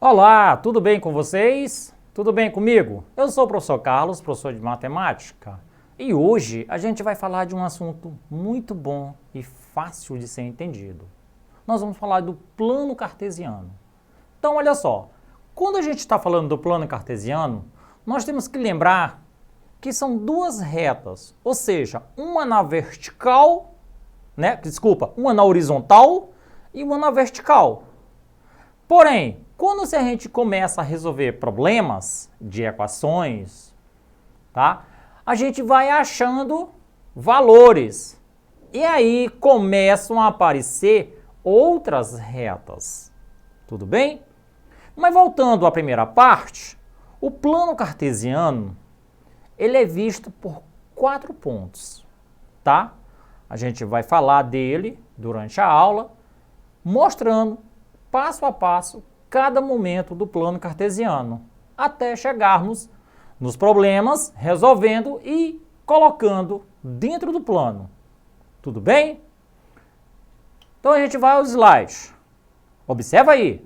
Olá, tudo bem com vocês? Tudo bem comigo? Eu sou o professor Carlos, professor de matemática, e hoje a gente vai falar de um assunto muito bom e fácil de ser entendido. Nós vamos falar do plano cartesiano. Então, olha só, quando a gente está falando do plano cartesiano, nós temos que lembrar que são duas retas, ou seja, uma na vertical, uma na horizontal e uma na vertical. Porém, quando a gente começa a resolver problemas de equações, tá? A gente vai achando valores. E aí começam a aparecer outras retas. Tudo bem? Mas voltando à primeira parte, o plano cartesiano, ele é visto por 4 pontos, tá? A gente vai falar dele durante a aula, mostrando passo a passo cada momento do plano cartesiano, até chegarmos nos problemas, resolvendo e colocando dentro do plano. Tudo bem? Então a gente vai aos slides. Observa aí.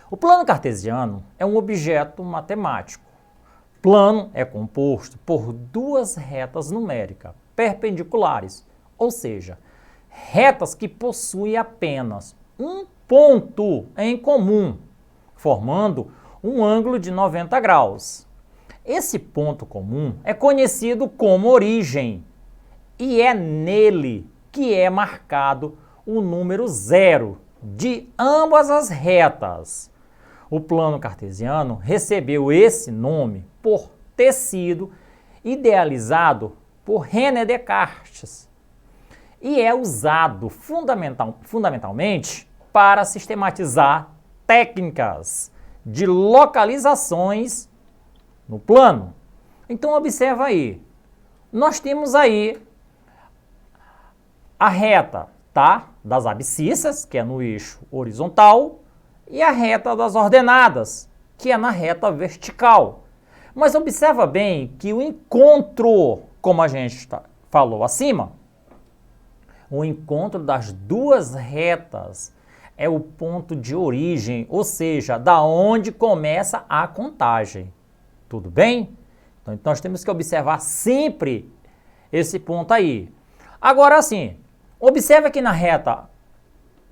O plano cartesiano é um objeto matemático. Plano é composto por duas retas numéricas perpendiculares, ou seja, retas que possuem apenas um ponto em comum, formando um ângulo de 90 graus. Esse ponto comum é conhecido como origem e é nele que é marcado o número zero de ambas as retas. O plano cartesiano recebeu esse nome por ter sido idealizado por René Descartes e é usado fundamentalmente para sistematizar técnicas de localizações no plano. Então observa aí, nós temos aí a reta, tá, das abscissas, que é no eixo horizontal, e a reta das ordenadas, que é na reta vertical. Mas observa bem que o encontro, como a gente falou acima, o encontro das duas retas é o ponto de origem, ou seja, da onde começa a contagem. Tudo bem? Então nós temos que observar sempre esse ponto aí. Agora sim, observa que na reta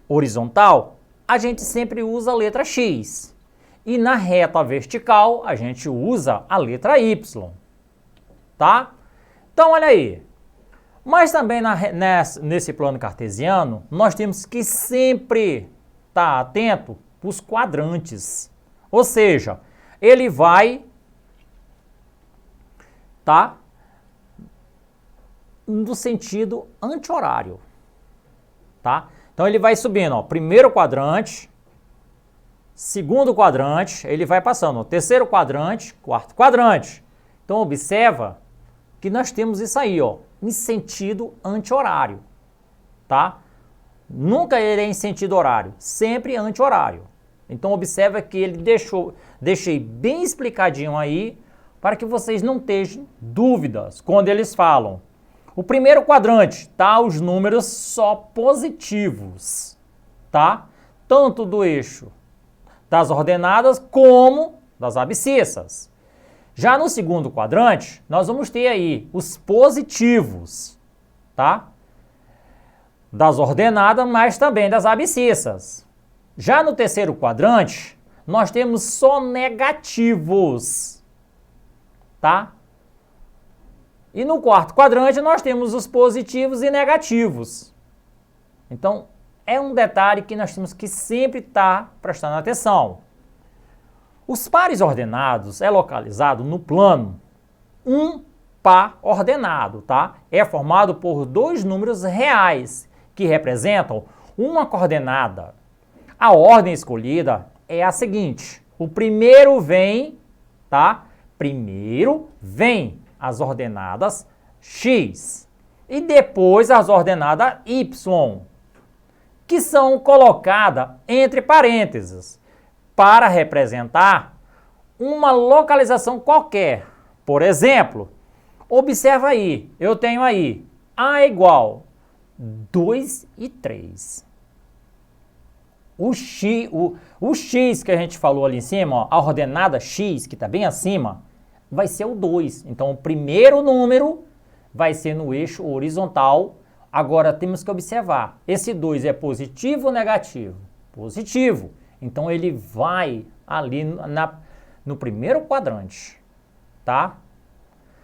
horizontal a gente sempre usa a letra X e na reta vertical a gente usa a letra Y, tá? Então olha aí. Mas também nesse plano cartesiano, nós temos que sempre estar atento para os quadrantes. Ou seja, ele vai no sentido anti-horário. Tá? Então ele vai subindo, ó, primeiro quadrante, segundo quadrante, ele vai passando, ó, terceiro quadrante, quarto quadrante. Então observa que nós temos isso aí, ó, em sentido anti-horário, tá? Nunca ele é em sentido horário, sempre anti-horário. Então observa que ele deixei bem explicadinho aí para que vocês não tenham dúvidas quando eles falam. O primeiro quadrante, tá? Os números só positivos, tá? Tanto do eixo das ordenadas como das abscissas. Já no segundo quadrante, nós vamos ter aí os positivos, tá? Das ordenadas, mas também das abscissas. Já no terceiro quadrante, nós temos só negativos, tá? E no quarto quadrante, nós temos os positivos e negativos. Então, é um detalhe que nós temos que sempre estar prestando atenção. Os pares ordenados é localizado no plano um par ordenado, tá? É formado por dois números reais que representam uma coordenada. A ordem escolhida é a seguinte: o primeiro vem, tá? Primeiro vem as ordenadas x e depois as ordenadas y, que são colocadas entre parênteses para representar uma localização qualquer. Por exemplo, observa aí, eu tenho aí A igual 2 e 3. O x que a gente falou ali em cima, ó, a ordenada x, que está bem acima, vai ser o 2. Então, o primeiro número vai ser no eixo horizontal. Agora, temos que observar, esse 2 é positivo ou negativo? Positivo. Então, ele vai ali no primeiro quadrante, tá?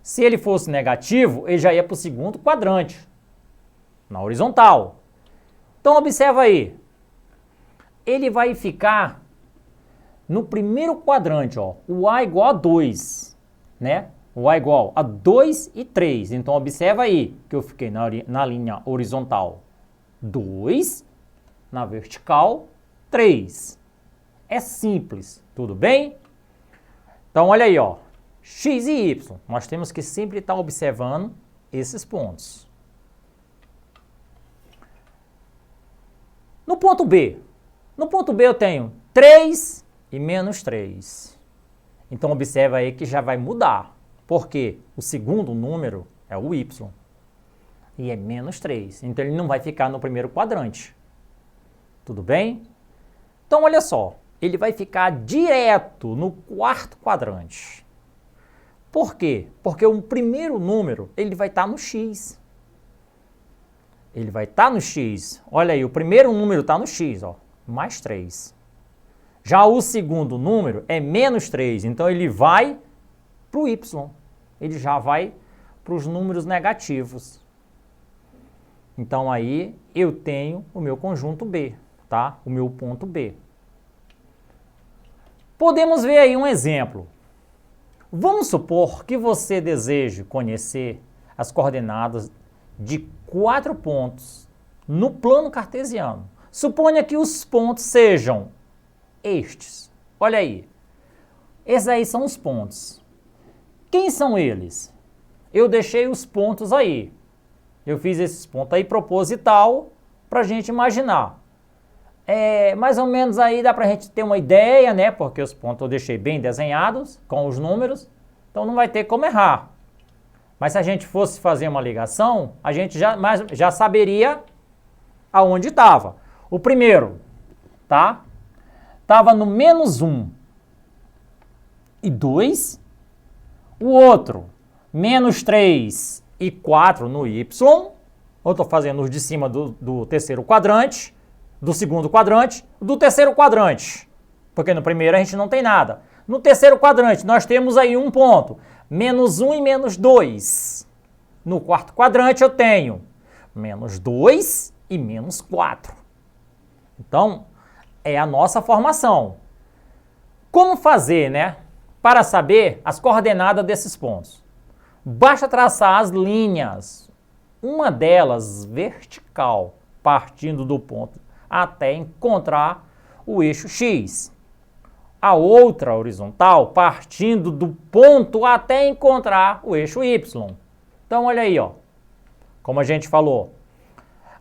Se ele fosse negativo, ele já ia para o segundo quadrante, na horizontal. Então, observa aí. Ele vai ficar no primeiro quadrante, ó, o A igual a 2, né? O A igual a 2 e 3. Então, observa aí que eu fiquei na linha horizontal 2, na vertical 3. É simples, tudo bem? Então, olha aí, ó, x e y. Nós temos que sempre estar observando esses pontos. No ponto B. No ponto B eu tenho 3 e menos 3. Então, observa aí que já vai mudar. Porque o segundo número é o y. E é menos 3. Então, ele não vai ficar no primeiro quadrante. Tudo bem? Então, olha só. Ele vai ficar direto no quarto quadrante. Por quê? Porque o primeiro número, ele vai estar no x. Ele vai estar no x. Olha aí, o primeiro número está no x, ó, mais 3. Já o segundo número é menos 3, então ele vai para o y. Ele já vai para os números negativos. Então aí eu tenho o meu conjunto B, tá? O meu ponto B. Podemos ver aí um exemplo. Vamos supor que você deseje conhecer as coordenadas de 4 pontos no plano cartesiano. Suponha que os pontos sejam estes. Olha aí. Esses aí são os pontos. Quem são eles? Eu deixei os pontos aí. Eu fiz esses pontos aí proposital para a gente imaginar. Mais ou menos aí dá para a gente ter uma ideia, né? Porque os pontos eu deixei bem desenhados com os números. Então não vai ter como errar. Mas se a gente fosse fazer uma ligação, a gente já saberia aonde estava. O primeiro, tá? Estava no menos 1 e 2. O outro, menos 3 e 4 no y. Eu estou fazendo os de cima do terceiro quadrante, do segundo quadrante, do terceiro quadrante. Porque no primeiro a gente não tem nada. No terceiro quadrante nós temos aí um ponto. Menos 1 e menos 2. No quarto quadrante eu tenho menos 2 e menos 4. Então, é a nossa formação. Como fazer, né? Para saber as coordenadas desses pontos. Basta traçar as linhas. Uma delas vertical, partindo do ponto até encontrar o eixo X. A outra horizontal, partindo do ponto até encontrar o eixo Y. Então, olha aí, ó. Como a gente falou.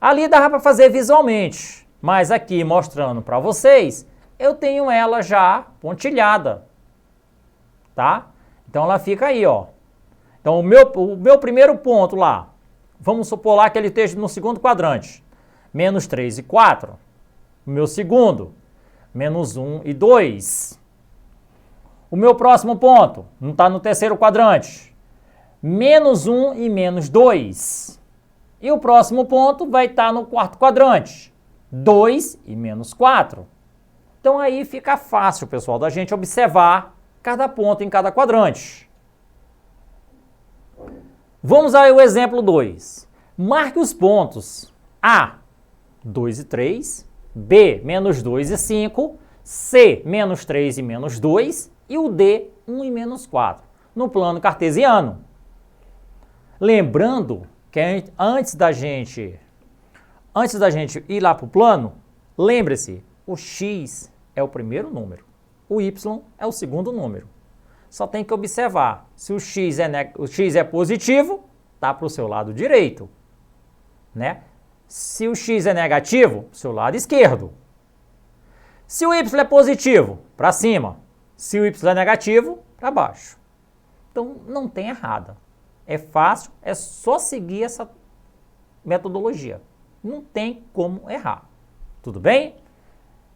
Ali dava para fazer visualmente, mas aqui mostrando para vocês, eu tenho ela já pontilhada, tá? Então, ela fica aí, ó. Então, o meu primeiro ponto lá, vamos supor lá que ele esteja no segundo quadrante. Menos 3 e 4. O meu segundo, menos 1 e 2. O meu próximo ponto, não está no terceiro quadrante. Menos 1 e menos 2. E o próximo ponto vai estar no quarto quadrante. 2 e menos 4. Então aí fica fácil, pessoal, da gente observar cada ponto em cada quadrante. Vamos ao exemplo 2. Marque os pontos A, 2 e 3, B, menos 2 e 5, C, menos 3 e menos 2 e o D, 1 e menos 4, no plano cartesiano. Lembrando que antes da gente ir lá para o plano, lembre-se, o X é o primeiro número, o Y é o segundo número. Só tem que observar, se o X é positivo, está para o seu lado direito, né? Se o X é negativo, para o seu lado esquerdo. Se o Y é positivo, para cima. Se o Y é negativo, para baixo. Então, não tem errada. É fácil, é só seguir essa metodologia. Não tem como errar. Tudo bem?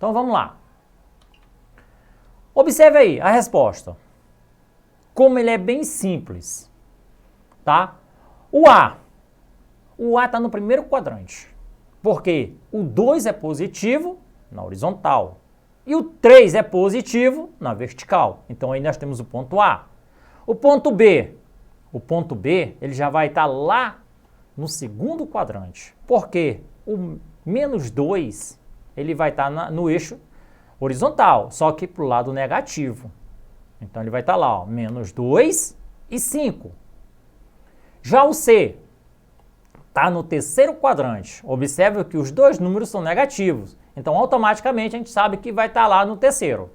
Então vamos lá. Observe aí a resposta. Como ele é bem simples, tá? O A está no primeiro quadrante, porque o 2 é positivo na horizontal e o 3 é positivo na vertical. Então aí nós temos o ponto A. O ponto B ele já vai estar lá no segundo quadrante, porque o menos 2 ele vai estar no eixo horizontal, só que para o lado negativo. Então ele vai estar lá, ó, menos 2 e 5. Já o C está no terceiro quadrante. Observe que os dois números são negativos. Então automaticamente a gente sabe que vai estar lá no terceiro.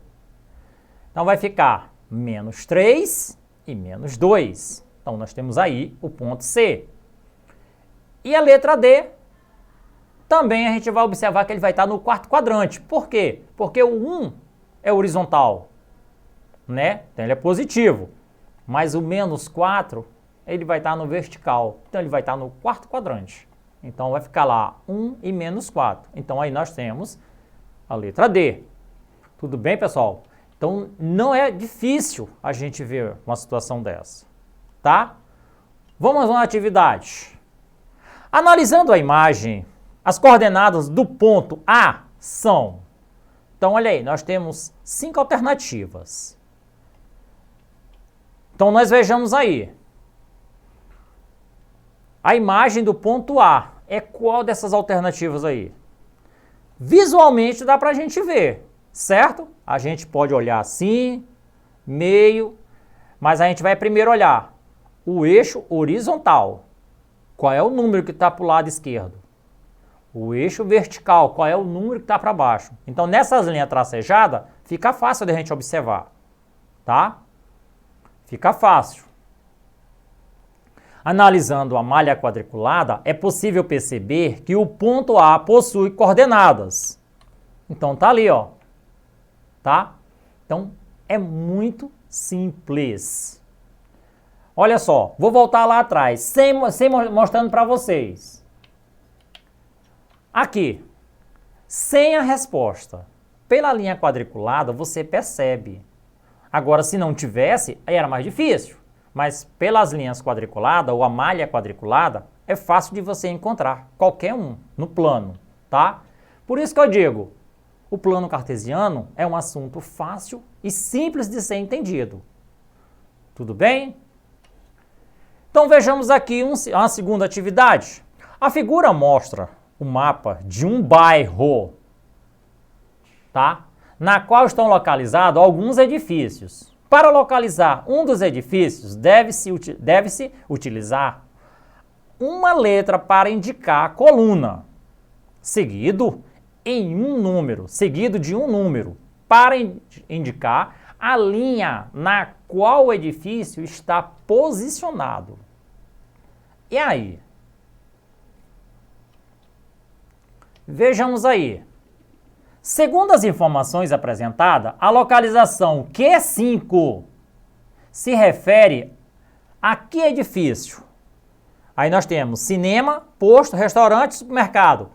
Então vai ficar menos 3 e menos 2. Então nós temos aí o ponto C. E a letra D, também a gente vai observar que ele vai estar no quarto quadrante. Por quê? Porque o 1 é horizontal, né? Então ele é positivo. Mas o menos 4, ele vai estar no vertical. Então ele vai estar no quarto quadrante. Então vai ficar lá 1 e menos 4. Então aí nós temos a letra D. Tudo bem, pessoal? Então não é difícil a gente ver uma situação dessa, tá? Vamos a uma atividade. Analisando a imagem, as coordenadas do ponto A são... Então, olha aí, nós temos 5 alternativas. Então, nós vejamos aí. A imagem do ponto A é qual dessas alternativas aí? Visualmente dá para a gente ver, certo? A gente pode olhar assim, meio, mas a gente vai primeiro olhar o eixo horizontal. Qual é o número que está para o lado esquerdo? O eixo vertical, qual é o número que está para baixo? Então, nessas linhas tracejadas, fica fácil de a gente observar, tá? Fica fácil. Analisando a malha quadriculada, é possível perceber que o ponto A possui coordenadas. Então, tá ali, ó. Tá? Então, é muito simples. Olha só, vou voltar lá atrás, sem mostrando para vocês. Aqui, sem a resposta, pela linha quadriculada, você percebe. Agora, se não tivesse, aí era mais difícil. Mas pelas linhas quadriculadas, ou a malha quadriculada, é fácil de você encontrar, qualquer um, no plano, tá? Por isso que eu digo, o plano cartesiano é um assunto fácil e simples de ser entendido. Tudo bem? Então vejamos aqui uma segunda atividade. A figura mostra o mapa de um bairro, tá? Na qual estão localizados alguns edifícios. Para localizar um dos edifícios, deve-se utilizar uma letra para indicar a coluna, seguido de um número, para indicar a linha na qual o edifício está posicionado. E aí? Vejamos aí. Segundo as informações apresentadas, a localização Q5 se refere a que edifício? Aí nós temos cinema, posto, restaurante, supermercado.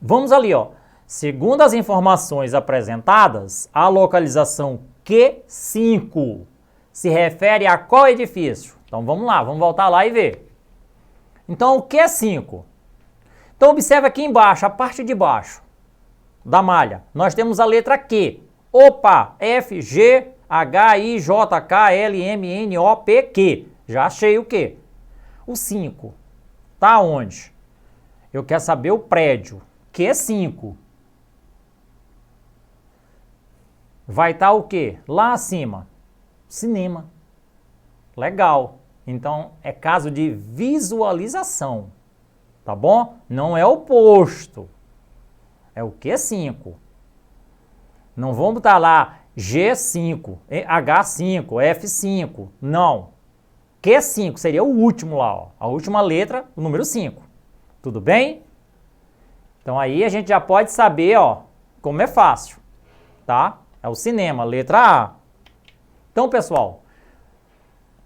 Vamos ali, ó. Segundo as informações apresentadas, a localização Q5 se refere a qual edifício? Então vamos lá, vamos voltar lá e ver. Então o Q5? Então observe aqui embaixo, a parte de baixo da malha. Nós temos a letra Q. Opa, F, G, H, I, J, K, L, M, N, O, P, Q. Já achei o Q. O 5. Tá onde? Eu quero saber o prédio. Q5. Vai estar o quê? Lá acima. Cinema. Legal. Então, é caso de visualização. Tá bom? Não é o posto. É o Q5. Não vamos botar lá G5, H5, F5. Não. Q5 seria o último lá, ó. A última letra, o número 5. Tudo bem? Então aí a gente já pode saber, ó, como é fácil, tá? É o cinema, letra A. Então, pessoal,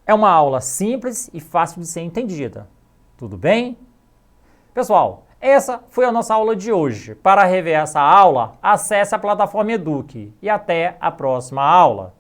é uma aula simples e fácil de ser entendida. Tudo bem? Pessoal, Essa foi a nossa aula de hoje. Para rever essa aula, acesse a plataforma Eduque e até a próxima aula.